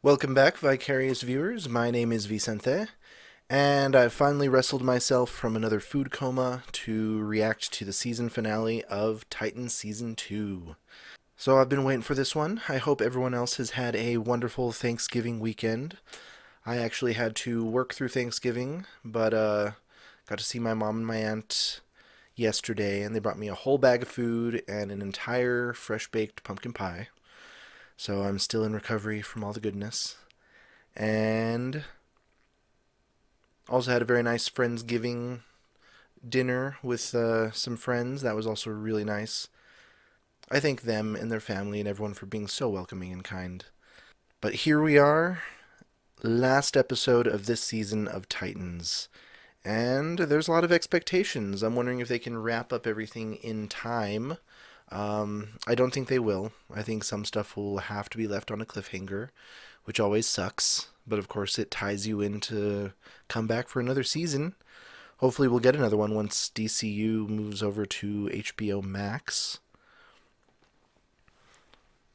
Welcome back, Vicarious viewers. My name is Vicente, and I've finally wrestled myself from another food coma to react to the season finale of Titan Season 2. So I've been waiting for this one. I hope everyone else has had a wonderful Thanksgiving weekend. I actually had to work through Thanksgiving, but got to see my mom and my aunt yesterday, and they brought me a whole bag of food and an entire fresh-baked pumpkin pie. So I'm still in recovery from all the goodness. And also had a very nice Friendsgiving dinner with some friends. That was also really nice. I thank them and their family and everyone for being so welcoming and kind. But here we are, last episode of this season of Titans. And there's a lot of expectations. I'm wondering if they can wrap up everything in time. I don't think they will. I think some stuff will have to be left on a cliffhanger, which always sucks. But of course, it ties you in to come back for another season. Hopefully, we'll get another one once DCU moves over to HBO Max.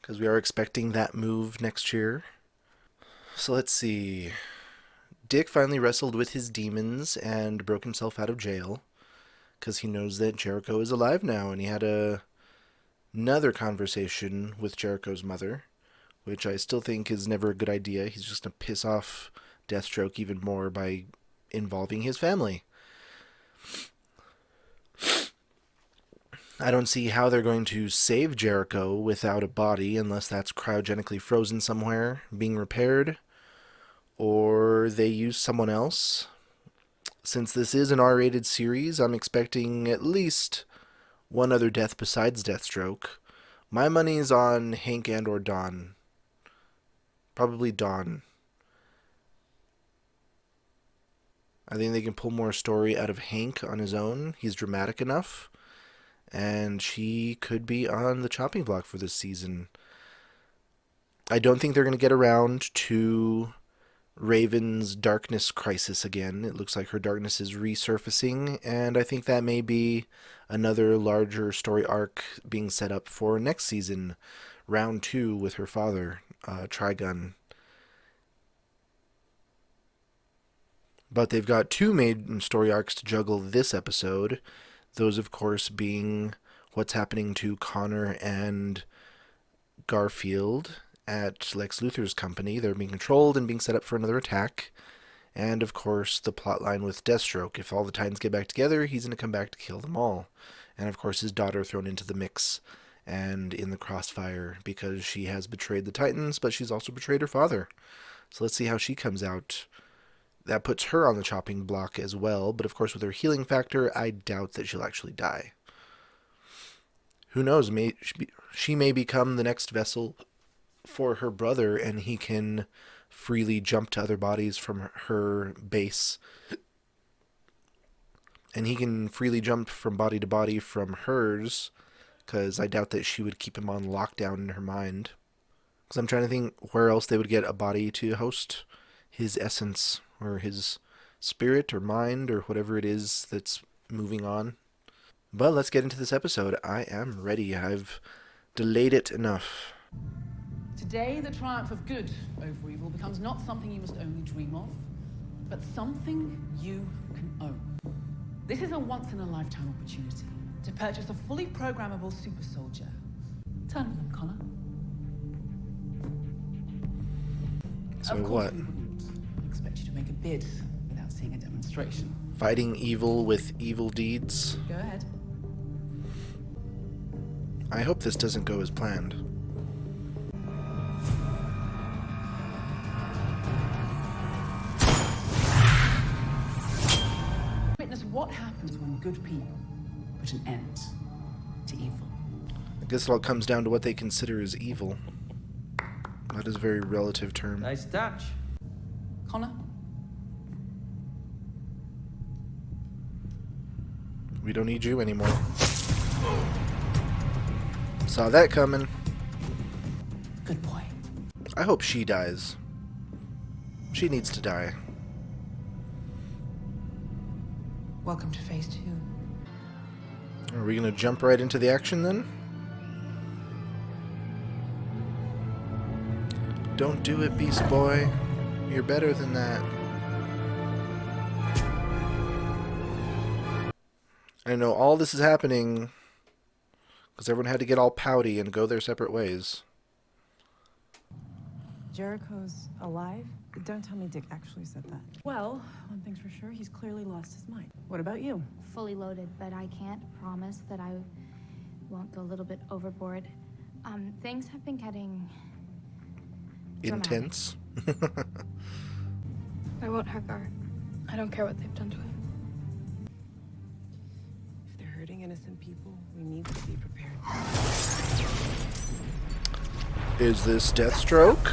Because we are expecting that move next year. So let's see. Dick finally wrestled with his demons and broke himself out of jail. Because he knows that Jericho is alive now, and he had another conversation with Jericho's mother, which I still think is never a good idea. He's just going to piss off Deathstroke even more by involving his family. I don't see how they're going to save Jericho without a body unless that's cryogenically frozen somewhere, being repaired, or they use someone else. Since this is an R-rated series, I'm expecting at least one other death besides Deathstroke. My money's on Hank and or Dawn. Probably Dawn. I think they can pull more story out of Hank on his own. He's dramatic enough. And she could be on the chopping block for this season. I don't think they're going to get around to Raven's darkness crisis again. It looks like her darkness is resurfacing, and I think that may be another larger story arc being set up for next season, round 2 with her father, Trigun. But they've got two main story arcs to juggle this episode. Those, of course, being what's happening to Connor and Garfield at Lex Luthor's company. They're being controlled and being set up for another attack. And, of course, the plotline with Deathstroke. If all the Titans get back together, he's going to come back to kill them all. And, of course, his daughter thrown into the mix and in the crossfire because she has betrayed the Titans, but she's also betrayed her father. So let's see how she comes out. That puts her on the chopping block as well, but of course with her healing factor, I doubt that she'll actually die. Who knows, she may become the next vessel for her brother, and he can freely jump to other bodies from her base. And he can freely jump from body to body from hers, because I doubt that she would keep him on lockdown in her mind. Because I'm trying to think where else they would get a body to host his essence, or his spirit, or mind, or whatever it is that's moving on. But let's get into this episode. I am ready. I've delayed it enough. Today, the triumph of good over evil becomes not something you must only dream of, but something you can own. This is a once-in-a-lifetime opportunity to purchase a fully programmable super soldier. Turn on them, Connor. So of course what? We wouldn't expect you to make a bid without seeing a demonstration. Fighting evil with evil deeds? Go ahead. I hope this doesn't go as planned. Witness what happens when good people put an end to evil. I guess it all comes down to what they consider as evil. That is a very relative term. Nice touch. Connor? We don't need you anymore. Saw that coming. Good boy. I hope she dies. She needs to die. Welcome to phase 2. Are we going to jump right into the action then? Don't do it, Beast Boy. You're better than that. I know all this is happening because everyone had to get all pouty and go their separate ways. Jericho's alive? Don't tell me Dick actually said that. Well, one thing's for sure, he's clearly lost his mind. What about you? Fully loaded, but I can't promise that I won't go a little bit overboard. Things have been getting Intense. I won't hurt Gerd. I don't care what they've done to him. If they're hurting innocent people, we need to be prepared. Is this Deathstroke?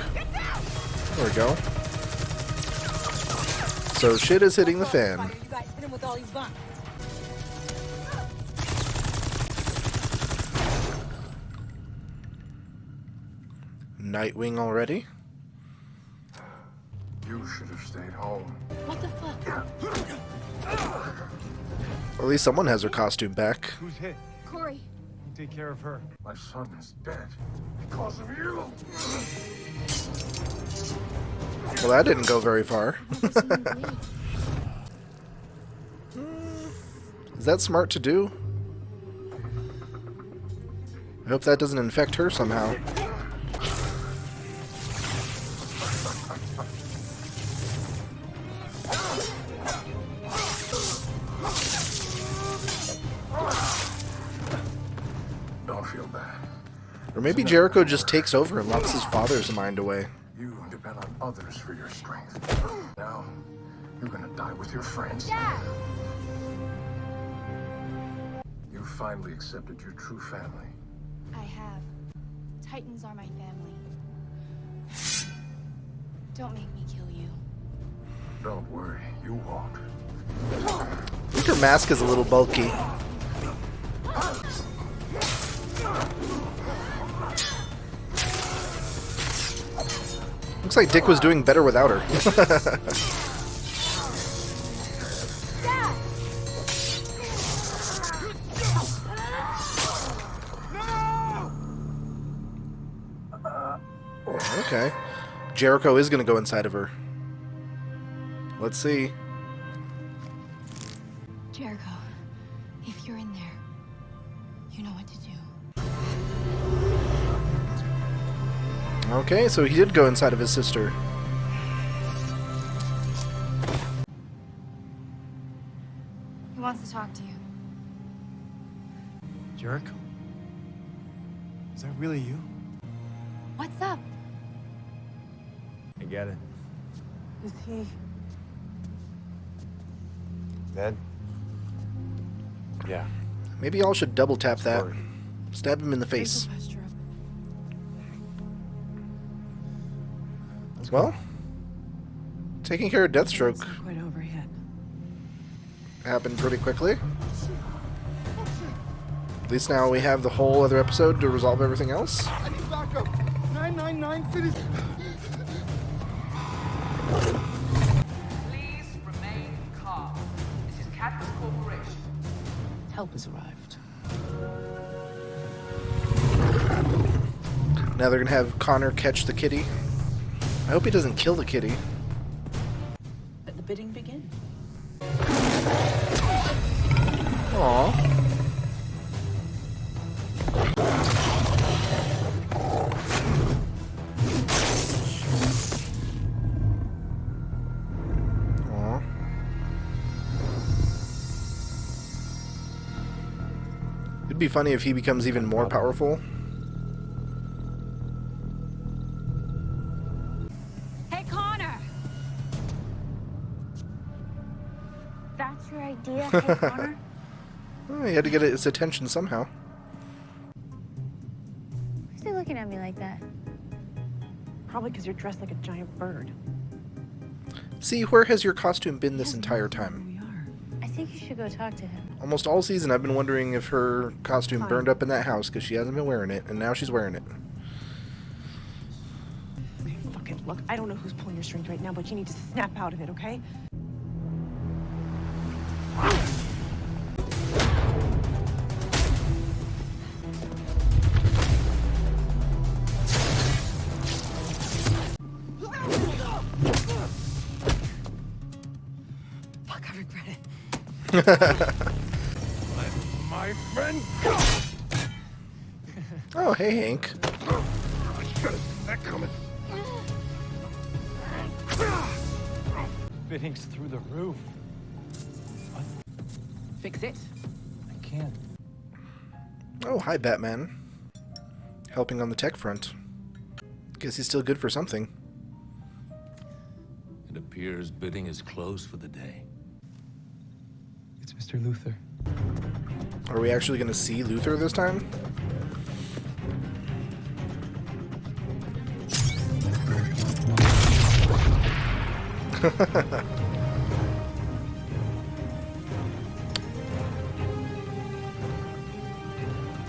There we go. So shit is hitting the fan. You guys hit him with all you've got. Nightwing already? You should have stayed home. What the fuck? Or at least someone has her costume back. Who's hit? Corey. You take care of her. My son is dead because of you. Well, that didn't go very far. Is that smart to do? I hope that doesn't infect her somehow. Don't feel bad. Or maybe Jericho just takes over and locks his father's mind away. You depend on others for your strength. Now, you're gonna die with your friends. Dad! You finally accepted your true family. I have. Titans are my family. Don't make me kill you. Don't worry, you won't. I think her mask is a little bulky. Looks like Dick was doing better without her. Dad! Okay. Jericho is going to go inside of her. Let's see. Jericho, if you're in there, you know what to do. Okay, so he did go inside of his sister. He wants to talk to you. Jericho? Is that really you? What's up? I get it. Is he... Dead? Yeah. Maybe y'all should double tap that. Sorry. Stab him in the face. Pastor up. Well, taking care of Deathstroke Not quite over yet. happened pretty quickly. At least now we have the whole other episode to resolve everything else. I need backup. 999 cities. Please remain calm. This is Cadmus Corporation. Help has arrived. Now they're going to have Connor catch the kitty. I hope he doesn't kill the kitty. Let the bidding begin. Aww. Aww. It'd be funny if he becomes even more powerful. Hey, Connor! That's your idea, hey, Connor? Oh, he had to get his attention somehow. Why's he looking at me like that? Probably because you're dressed like a giant bird. See, where has your costume been this entire time? We are. I think you should go talk to him. Almost all season I've been wondering if her costume burned up in that house because she hasn't been wearing it, and now she's wearing it. Okay, look, I don't know who's pulling your strings right now, but you need to snap out of it, okay? My friend. Oh, hey, Hank. I should have seen that coming. Bidding's through the roof. Fix it. I can't. Oh, hi, Batman. Helping on the tech front. Guess he's still good for something. It appears bidding is closed for the day. It's Mr. Luther. Are we actually going to see Luther this time?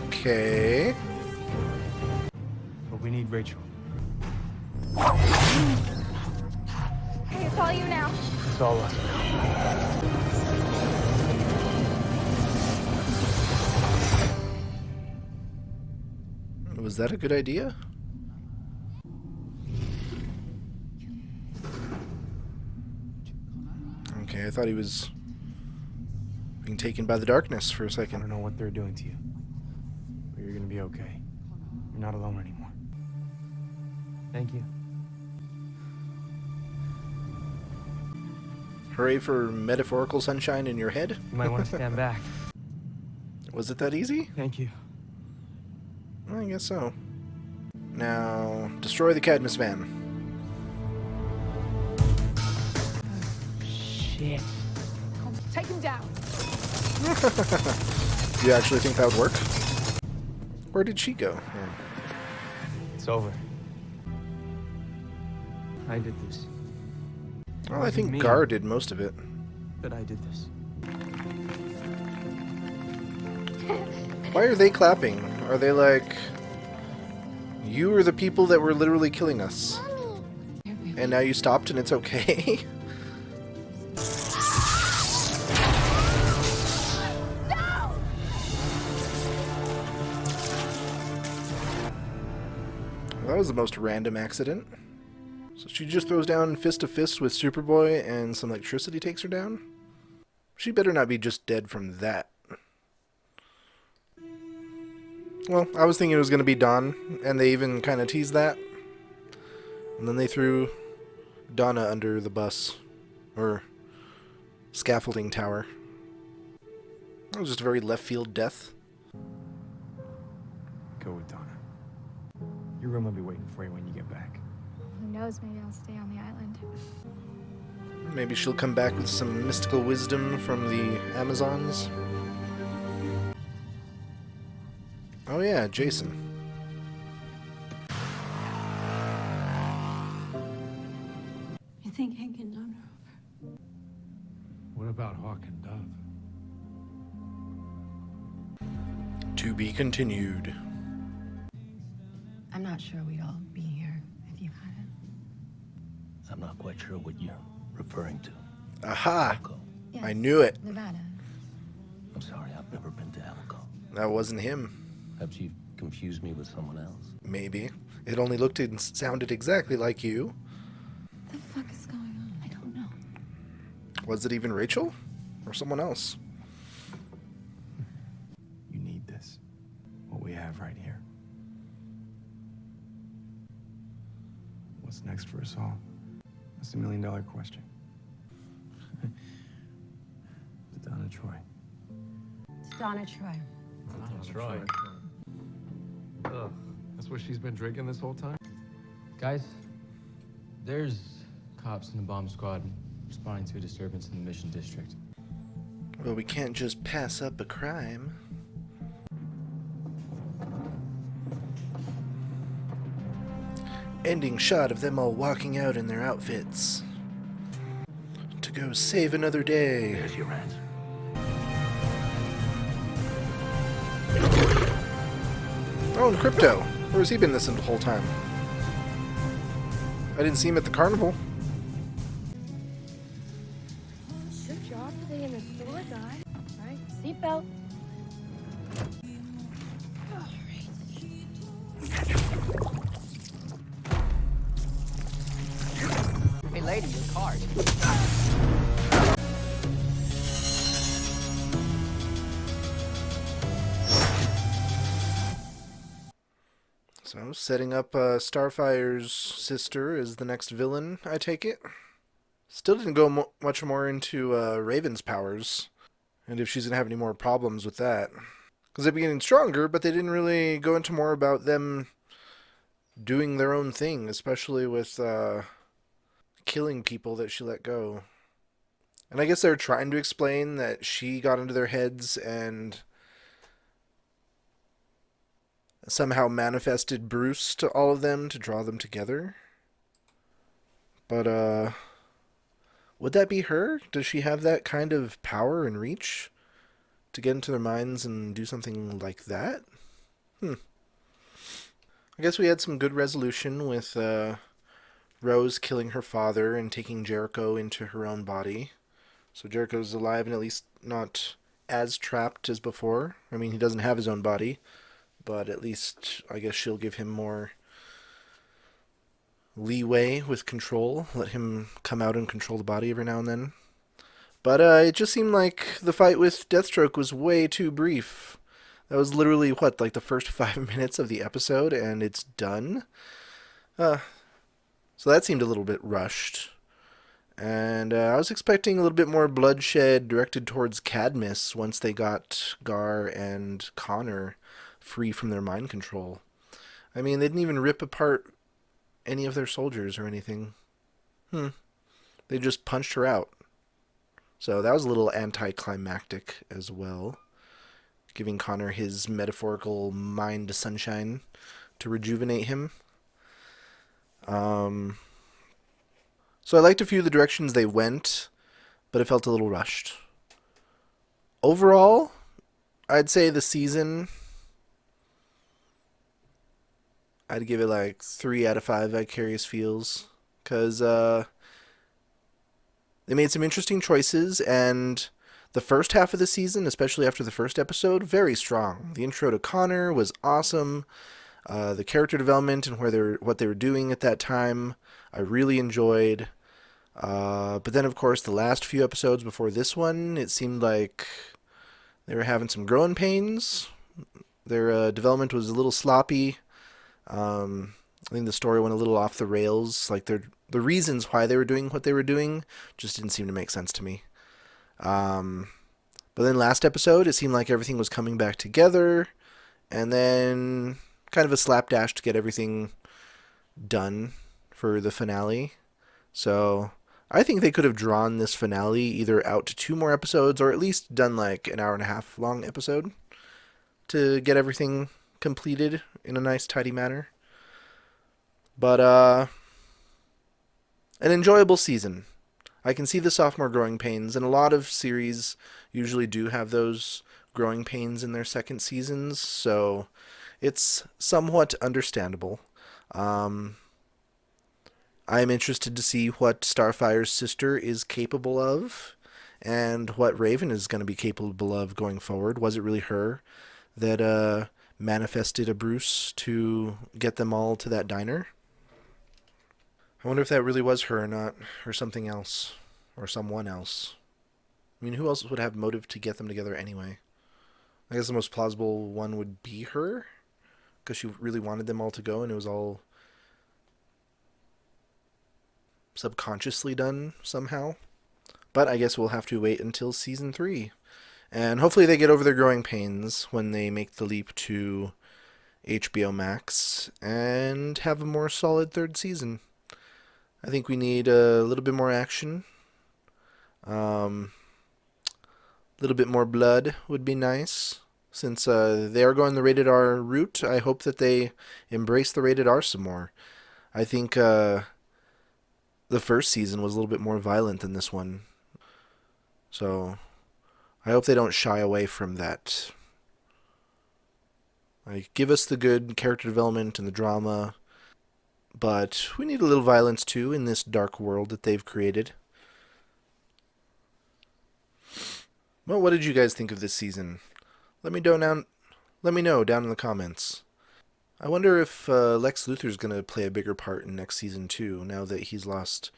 Okay. But we need Rachel. Hey, it's all you now. It's all us. Was that a good idea? Okay, I thought he was being taken by the darkness for a I second. don't know what they're doing to you. But you're gonna be okay. You're not alone anymore. Thank you. Hooray for metaphorical sunshine in your head? You might want to stand back. Was it that easy? Thank you. I guess so. Now, destroy the Cadmus van. Shit. Take him down. Do you actually think that would work? Where did she go? It's over. I did this. Well, I think Me. Gar did most of it. But I did this. Why are they clapping? Are they like, you were the people that were literally killing us, and now you stopped and it's okay? That was the most random accident. So she just throws down fist to fist with Superboy and some electricity takes her down? She better not be just dead from that. Well, I was thinking it was going to be Dawn, and they even kind of teased that. And then they threw Donna under the bus, or scaffolding tower. That was just a very left field death. Go with Donna. Your room will be waiting for you when you get back. Who knows, maybe I'll stay on the island. Maybe she'll come back with some mystical wisdom from the Amazons. Oh yeah, Jason. You think Hank and Donna are over? What about Hawk and Dove? To be continued. I'm not sure we'd all be here if you hadn't. I'm not quite sure what you're referring to. Aha! Elko. Yes, I knew it. Nevada. I'm sorry, I've never been to Elko. That wasn't him. Perhaps you confused me with someone else. Maybe. It only looked and sounded exactly like you. What the fuck is going on? I don't know. Was it even Rachel? Or someone else? You need this. What we have right here. What's next for us all? That's the $1 million question. To Donna Troy. It's Donna Troy. Troy. Ugh, that's what she's been drinking this whole time? Guys, there's cops in the bomb squad responding to a disturbance in the Mission District. Well, we can't just pass up a crime. Ending shot of them all walking out in their outfits. To go save another day. There's your answer. Oh, and Crypto. Where has he been this whole time? I didn't see him at the carnival. Good job today in the store, guy. All right, seatbelt. Hey, lady, your card. So, setting up Starfire's sister as the next villain, I take it. Still didn't go much more into Raven's powers, and if she's going to have any more problems with that. Because they're getting stronger, but they didn't really go into more about them doing their own thing, especially with killing people that she let go. And I guess they're trying to explain that she got into their heads and somehow manifested Bruce to all of them to draw them together. But, would that be her? Does she have that kind of power and reach to get into their minds and do something like that? I guess we had some good resolution with Rose killing her father and taking Jericho into her own body. So Jericho's alive and at least not as trapped as before. I mean, he doesn't have his own body, but at least I guess she'll give him more leeway with control. Let him come out and control the body every now and then. But it just seemed like the fight with Deathstroke was way too brief. That was literally, like the first 5 minutes of the episode, and it's done? So that seemed a little bit rushed. And I was expecting a little bit more bloodshed directed towards Cadmus once they got Gar and Connor free from their mind control. I mean, they didn't even rip apart any of their soldiers or anything. They just punched her out. So that was a little anticlimactic as well, giving Connor his metaphorical mind sunshine to rejuvenate him. So I liked a few of the directions they went, but it felt a little rushed. Overall, I'd say the season, I'd give it like 3 out of 5 Vicarious feels, because they made some interesting choices, and the first half of the season, especially after the first episode, very strong. The intro to Connor was awesome. The character development and what they were doing at that time, I really enjoyed. But then, of course, the last few episodes before this one, it seemed like they were having some growing pains. Their development was a little sloppy. I think the story went a little off the rails. Like the reasons why they were doing what they were doing just didn't seem to make sense to me. But then last episode, it seemed like everything was coming back together, and then kind of a slapdash to get everything done for the finale. So I think they could have drawn this finale either out to 2 more episodes or at least done like an 1.5 hour long episode to get everything completed in a nice tidy manner. But an enjoyable season. I can see the sophomore growing pains, and a lot of series usually do have those growing pains in their second seasons, so it's somewhat understandable. I am interested to see what Starfire's sister is capable of, and what Raven is going to be capable of going forward. Was it really her that manifested a Bruce to get them all to that diner? I wonder if that really was her or not, or something else, or someone else. I mean, who else would have motive to get them together anyway? I guess the most plausible one would be her, because she really wanted them all to go, and it was all subconsciously done somehow. But I guess we'll have to wait until season 3. And hopefully they get over their growing pains when they make the leap to HBO Max and have a more solid 3rd season. I think we need a little bit more action. A little bit more blood would be nice. Since they are going the rated R route, I hope that they embrace the rated R some more. I think the first season was a little bit more violent than this one. So I hope they don't shy away from that. Like, give us the good character development and the drama, but we need a little violence too in this dark world that they've created. Well, what did you guys think of this season? Let me know down in the comments. I wonder if Lex Luthor's going to play a bigger part in next season too, now that he's lost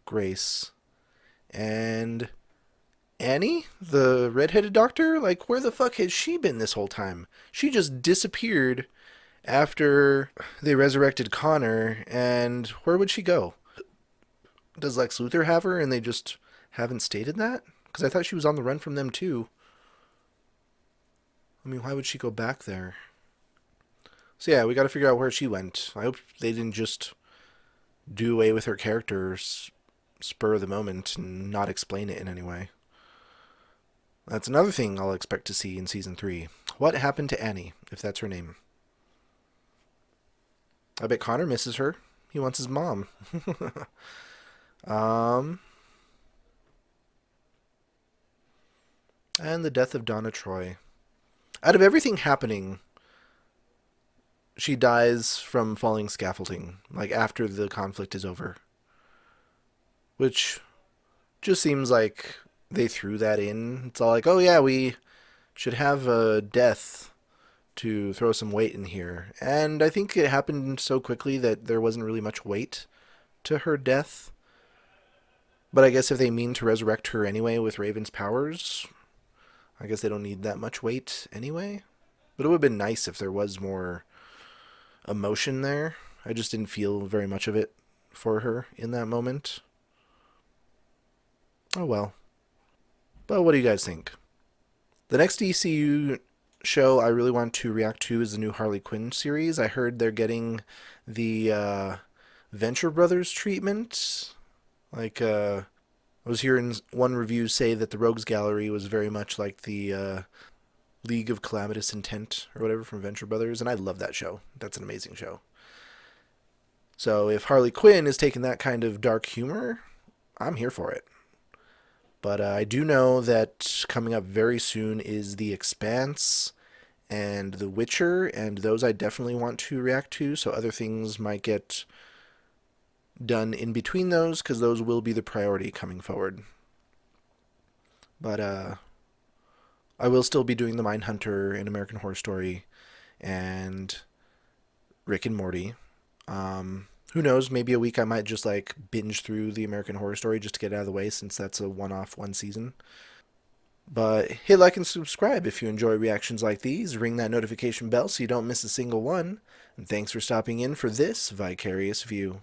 Grace. And Annie, the redheaded doctor, like, where the fuck has she been this whole time? She just disappeared after they resurrected Connor, and where would she go? Does Lex Luthor have her and they just haven't stated that? Because I thought she was on the run from them too. I mean, why would she go back there? So yeah, we got to figure out where she went. I hope they didn't just do away with her character spur of the moment and not explain it in any way. That's another thing I'll expect to see in season 3. What happened to Annie, if that's her name? I bet Connor misses her. He wants his mom. And the death of Donna Troy. Out of everything happening, she dies from falling scaffolding, like after the conflict is over. Which just seems like they threw that in. It's all like, oh yeah, we should have a death to throw some weight in here. And I think it happened so quickly that there wasn't really much weight to her death. But I guess if they mean to resurrect her anyway with Raven's powers, I guess they don't need that much weight anyway. But it would have been nice if there was more emotion there. I just didn't feel very much of it for her in that moment. Oh well. But what do you guys think? The next DCU show I really want to react to is the new Harley Quinn series. I heard they're getting the Venture Brothers treatment. Like, I was hearing one review say that the Rogues Gallery was very much like the League of Calamitous Intent or whatever from Venture Brothers, and I love that show. That's an amazing show. So if Harley Quinn is taking that kind of dark humor, I'm here for it. But I do know that coming up very soon is The Expanse and The Witcher, and those I definitely want to react to, so other things might get done in between those, because those will be the priority coming forward. But I will still be doing The Mindhunter and American Horror Story and Rick and Morty. Who knows, maybe a week I might just like binge through the American Horror Story just to get it out of the way, since that's a one-off, one season. But hit like and subscribe if you enjoy reactions like these. Ring that notification bell so you don't miss a single one. And thanks for stopping in for this Vicarious View.